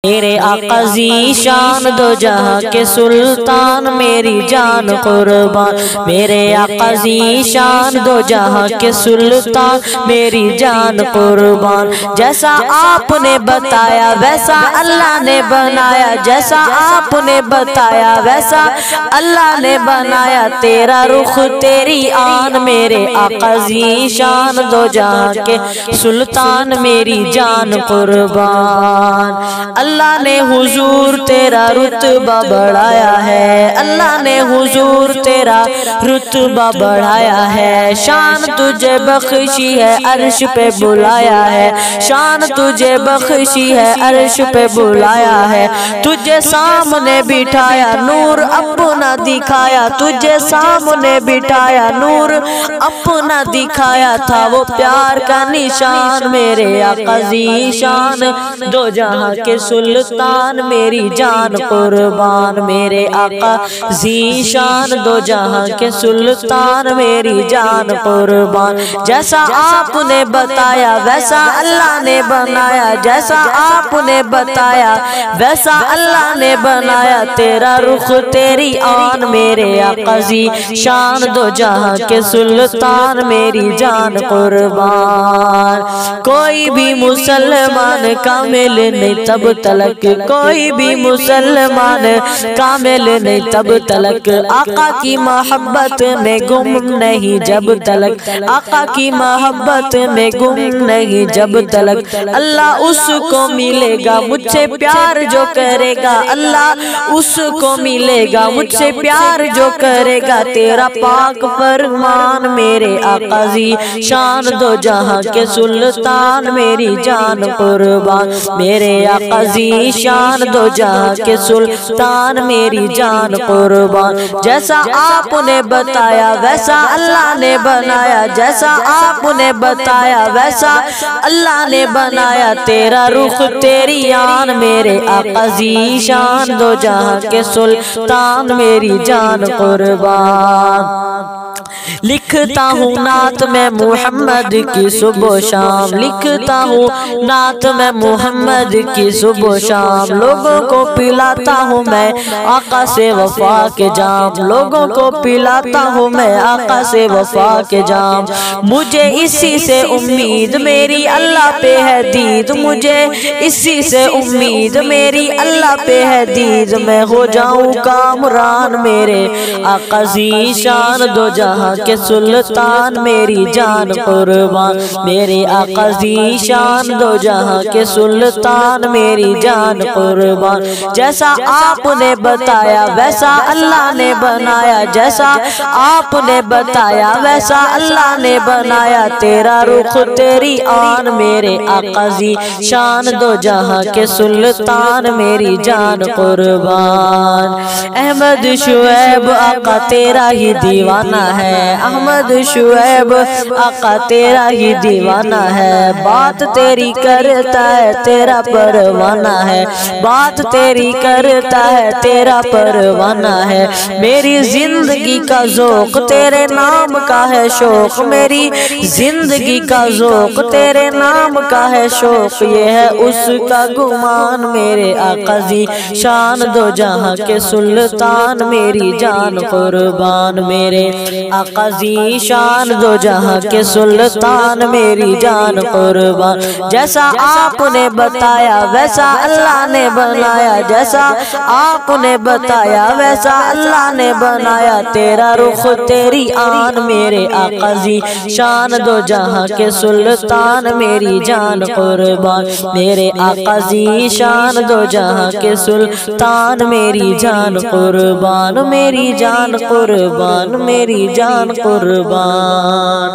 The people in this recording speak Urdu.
میرے آقا ذیشان دو جہاں کے سلطان میری جان قربان، میرے آقا ذیشان دو جہاں کے سلطان میری جان قربان۔ جیسا آپ نے بتایا ویسا اللہ نے بنایا، جیسا آپ نے بتایا ویسا اللہ نے بنایا، تیرا رخ تیری آن میرے آقا ذیشان دو جہاں کے سلطان میری جان قربان۔ اللہ نے حضور تیرا رتبہ بڑھایا ہے، اللہ نے حضور تیرا رتبہ بڑھایا ہے، شان تجھے بخشی ہے عرش پہ بلایا ہے، شان تجھے بخشی ہے عرش پہ بلایا ہے، تجھے سامنے بٹھایا نور اپنا دکھایا، تجھے سامنے بٹھایا نور اپنا دکھایا، تھا وہ پیار کا نشان میرے آقا ذیشان دو جہاں کے سلطان میری جان قربان، میرے آقا ذیشان دو جہاں کے سلطان میری جان قربان۔ جیسا آپ نے بتایا ویسا اللہ نے بنایا، جیسا آپ نے بتایا ویسا اللہ نے بنایا، تیرا رخ تیری آن میرے آقا ذیشان دو جہاں کے سلطان میری جان قربان۔ کوئی بھی مسلمان کامل نہیں تب تلک، کوئی بھی مسلمان کامل نہیں تب تلک، آقا کی محبت میں گم نہیں جب تلک، آقا کی محبت میں گم نہیں جب تلک، اللہ اس کو ملے گا مجھ سے پیار جو کرے گا، اللہ اس کو ملے گا مجھ سے پیار جو کرے گا، تیرا پاک فرمان میرے آقا ذیشان دو جہاں کے سلطان میری جان قربان، میرے آقا ذیشان دو جہاں کے سلطان میری جان قربان۔ جیسا آپ نے بتایا ویسا اللہ نے بنایا، جیسا آپ نے بتایا ویسا اللہ نے بنایا، تیرا رخ تیری آن میرے آقا ذیشان دو جہاں کے سلطان میری جان قربان۔ لکھتا ہوں نعت میں محمد کی صبح و شام، لکھتا ہوں نعت میں محمد کی صبح و شام، لوگوں کو پلاتا ہوں میں آقا سے وفا کے جام، لوگوں کو پلاتا ہوں میں آقا سے وفا کے جام، مجھے اسی سے امید میری اللہ پہ ہے دید، مجھے اسی سے امید میری اللہ پہ ہے دید، میں ہو جاؤں کامران میرے آقا ذیشان دو جہاں کے سلطان میری جان قربان، میرے آقا ذیشان دو جہاں کے سلطان میری جان قربان۔ جیسا آپ نے بتایا ویسا اللہ نے بنایا، جیسا آپ نے بتایا ویسا اللہ نے بنایا، تیرا رخ تیری آن میرے آقا ذیشان دو جہاں کے سلطان میری جان قربان۔ احمد شعیب آقا تیرا ہی دیوانہ ہے، احمد شعیب آقا تیرا ہی دیوانہ ہے، بات تیری کرتا ہے تیرا پروانہ ہے، بات تیری کرتا ہے تیرا پروانہ ہے، میری زندگی کا ذوق تیرے نام کا ہے شوق، میری زندگی کا ذوق تیرے نام کا ہے شوق، یہ ہے اس کا گمان میرے آقا ذیشان دو جہاں کے سلطان میری جان قربان، میرے آقا ذیشان دو جہاں کے سلطان میری جان قربان۔ جیسا آپ نے بتایا ویسا اللہ نے بنایا، جیسا آپ نے بتایا ویسا اللہ نے بنایا، تیرا رخ تیری آن میرے آقا ذیشان دو جہاں کے سلطان میری جان قربان، میرے آقا ذیشان دو جہاں کے سلطان میری جان قربان، میری جان قربان، میری جان قربان۔